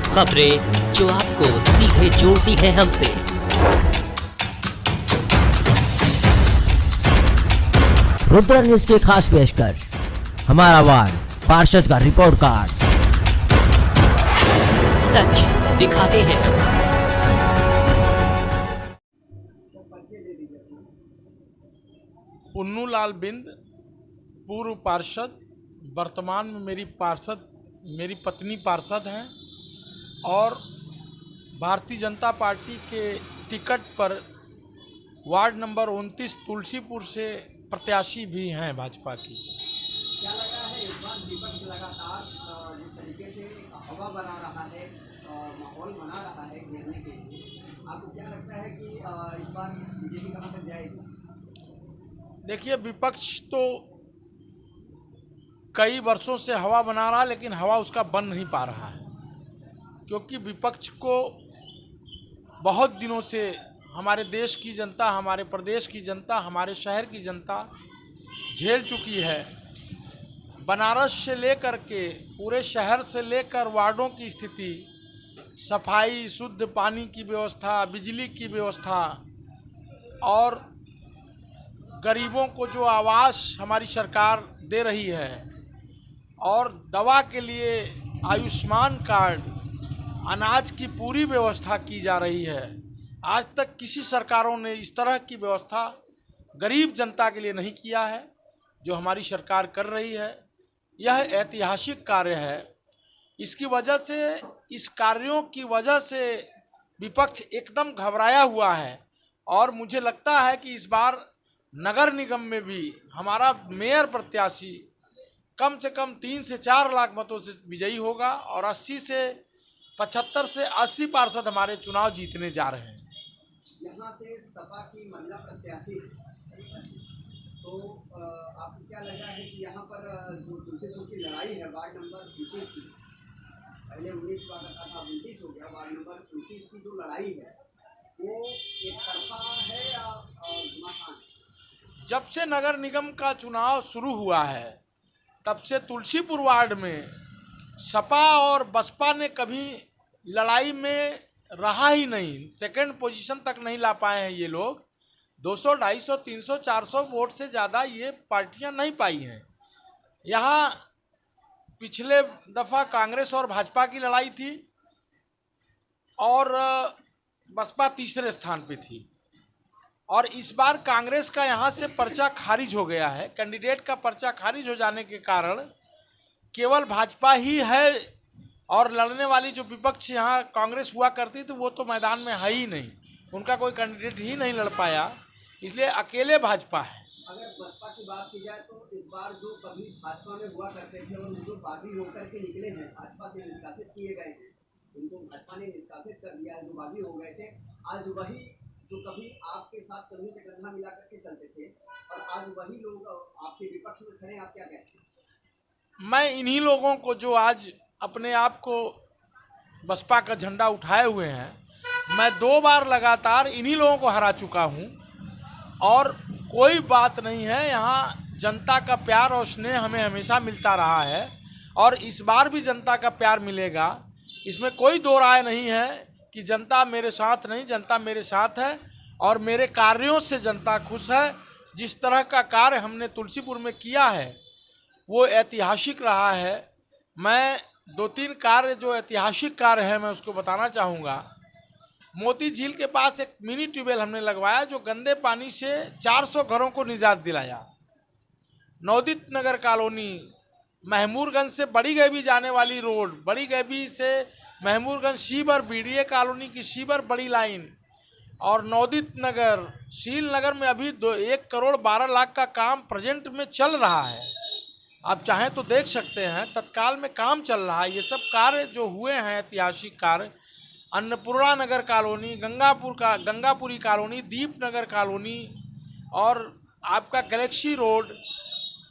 खबरें जो आपको सीधे जोड़ती हैं हमसे। रुद्र न्यूज की खास पेशकश, हमारा वार्ड पार्षद का रिपोर्ट कार्ड, सच दिखाते हैं। पुन्नू लाल बिंद, पूर्व पार्षद, वर्तमान में मेरी पत्नी पार्षद हैं और भारतीय जनता पार्टी के टिकट पर वार्ड नंबर 29 तुलसीपुर से प्रत्याशी भी हैं भाजपा की। क्या लगा है इस बार विपक्ष लगातार जिस तरीके से हवा बना रहा है, माहौल बना रहा है घेरने के लिए, आपको क्या लगता है कि इस बार बीजेपी कहां तक जाएगी? देखिए, विपक्ष तो कई वर्षों से हवा बना रहा है, लेकिन हवा उसका बन नहीं पा रहा है, क्योंकि विपक्ष को बहुत दिनों से हमारे देश की जनता, हमारे प्रदेश की जनता, हमारे शहर की जनता झेल चुकी है। बनारस से लेकर के पूरे शहर से लेकर वार्डों की स्थिति, सफाई, शुद्ध पानी की व्यवस्था, बिजली की व्यवस्था और गरीबों को जो आवास हमारी सरकार दे रही है और दवा के लिए आयुष्मान कार्ड, अनाज की पूरी व्यवस्था की जा रही है। आज तक किसी सरकारों ने इस तरह की व्यवस्था गरीब जनता के लिए नहीं किया है जो हमारी सरकार कर रही है। यह ऐतिहासिक कार्य है। इसकी वजह से, इस कार्यों की वजह से विपक्ष एकदम घबराया हुआ है और मुझे लगता है कि इस बार नगर निगम में भी हमारा मेयर प्रत्याशी कम से कम 3 से 4 लाख मतों से विजयी होगा और 80 से 75 से 80 पार्षद हमारे चुनाव जीतने जा रहे हैं। यहाँ से सपा की महिला प्रत्याशी, तो आपको क्या लगा है कि यहाँ पर जो तुलसीपुर की लड़ाई है वार्ड नंबर 29 की, पहले 19 हुआ करता था, 29 हो गया, वार्ड नंबर 29 की जो लड़ाई है वो एक तरफा है या घमासान? जब से नगर निगम का चुनाव शुरू हुआ है तब से तुलसीपुर वार्ड में सपा और बसपा ने कभी लड़ाई में रहा ही नहीं। सेकंड पोजीशन तक नहीं ला पाए हैं ये लोग। 200, 250, 300, 400 वोट से ज़्यादा ये पार्टियां नहीं पाई हैं। यहाँ पिछले दफ़ा कांग्रेस और भाजपा की लड़ाई थी और बसपा तीसरे स्थान पे थी और इस बार कांग्रेस का यहाँ से पर्चा खारिज हो गया है। कैंडिडेट का पर्चा खारिज हो जाने के कारण केवल भाजपा ही है और लड़ने वाली जो विपक्ष यहाँ कांग्रेस हुआ करती थी वो तो मैदान में है ही नहीं, उनका कोई कैंडिडेट ही नहीं लड़ पाया, इसलिए अकेले भाजपा है। अगर बसपा की बात की जाए तो इस बार जो कभी भाजपा में हुआ करते थे और जो बागी होकर के निकले हैं, भाजपा से निष्कासित किए गए हैं, उनको भाजपा ने निष्कासित कर दिया है। जो बागी हो गए थे, आज वही जो कभी आपके साथ कंधे से कंधा मिला करके चलते थे और आज वही लोग आपके विपक्ष में खड़े, आप क्या कहते हैं? मैं इन्हीं लोगों को जो आज अपने आप को बसपा का झंडा उठाए हुए हैं, मैं 2 बार लगातार इन्हीं लोगों को हरा चुका हूं और कोई बात नहीं है। यहाँ जनता का प्यार और स्नेह हमें हमेशा मिलता रहा है और इस बार भी जनता का प्यार मिलेगा। इसमें कोई दो राय नहीं है कि जनता मेरे साथ नहीं, जनता मेरे साथ है और मेरे कार्यों से जनता खुश है। जिस तरह का कार्य हमने तुलसीपुर में किया है वो ऐतिहासिक रहा है। मैं 2-3 कार्य जो ऐतिहासिक कार्य है मैं उसको बताना चाहूँगा। मोती झील के पास एक मिनी ट्यूबवेल हमने लगवाया जो गंदे पानी से 400 घरों को निजात दिलाया। नवदीप नगर कॉलोनी, महमूदगंज से बड़ी गैबी जाने वाली रोड, बड़ी गैबी से महमूदगंज शीबर, बीडीए कॉलोनी की शीबर बड़ी लाइन और नवदीप नगर, शील नगर में अभी 1 करोड़ 12 लाख का काम प्रेजेंट में चल रहा है। आप चाहें तो देख सकते हैं, तत्काल में काम चल रहा है। ये सब कार्य जो हुए हैं ऐतिहासिक कार्य, अन्नपूर्णा नगर colony, Gangapuri colony, Deepnagar colony और आपका गैलेक्सी रोड,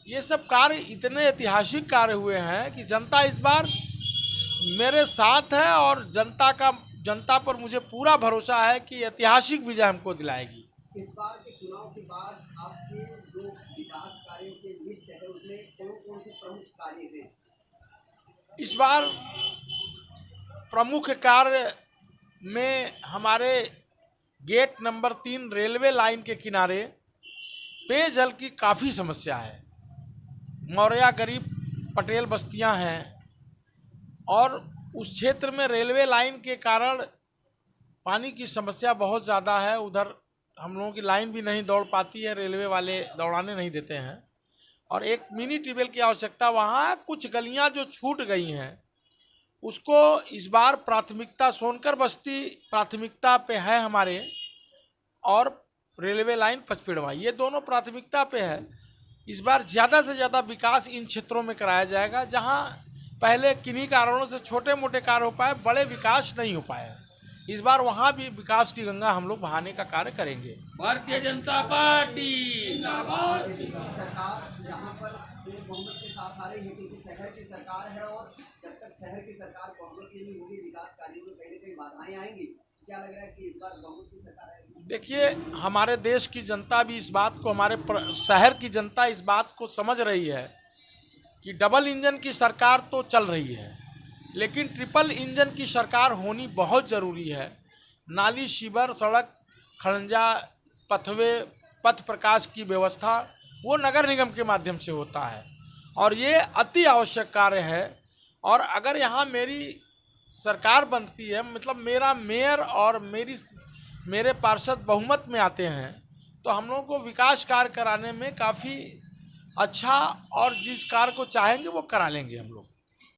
ये सब कार्य इतने ऐतिहासिक कार्य हुए हैं कि जनता इस बार मेरे साथ है और जनता पर मुझे पूरा भरोसा है कि ऐतिहासिक विजय हमको दिलाएगी। इस बार के चुनाव के बाद आपके जो विकास कार्यों की लिस्ट है उसमें कौन कौन से प्रमुख कार्य हैं? इस बार प्रमुख कार्य में हमारे गेट नंबर 3 रेलवे लाइन के किनारे पेयजल की काफ़ी समस्या है। मौर्या गरीब पटेल बस्तियां हैं और उस क्षेत्र में रेलवे लाइन के कारण पानी की समस्या बहुत ज़्यादा है। उधर हम लोगों की लाइन भी नहीं दौड़ पाती है, रेलवे वाले दौड़ाने नहीं देते हैं और एक मिनी ट्यूबवेल की आवश्यकता वहाँ है। कुछ गलियाँ जो छूट गई हैं उसको इस बार प्राथमिकता, सोनकर बस्ती प्राथमिकता पे है हमारे और रेलवे लाइन पचपेड़वा, ये दोनों प्राथमिकता पे है। इस बार ज़्यादा से ज़्यादा विकास इन क्षेत्रों में कराया जाएगा जहां पहले किन्हीं कारणों से छोटे मोटे कार्य हो पाए, बड़े विकास नहीं हो पाए। इस बार वहां भी विकास की गंगा हम लोग बहाने का कार्य करेंगे। भारतीय जनता पार्टी सरकार यहाँ पर बहुमत के साथ आ रही है क्योंकि शहर की सरकार है और जब तक शहर की सरकार बहुमत की नहीं होगी विकास कार्यों में कहीं न कहीं बाधाएं आएंगी। क्या लग रहा है कि इस बार बहुमत की सरकार आएगी? देखिए, हमारे देश की जनता भी इस बात को, हमारे शहर की जनता इस बात को समझ रही है कि डबल इंजन की सरकार तो चल रही है लेकिन ट्रिपल इंजन की सरकार होनी बहुत ज़रूरी है। नाली, सीवर, सड़क, खड़ंजा, पथवे, पथ प्रकाश की व्यवस्था वो नगर निगम के माध्यम से होता है और ये अति आवश्यक कार्य है। और अगर यहाँ मेरी सरकार बनती है, मतलब मेरा मेयर और मेरे पार्षद बहुमत में आते हैं, तो हम लोगों को विकास कार्य कराने में काफ़ी अच्छा और जिस कार्य को चाहेंगे वो करा लेंगे हम लोग।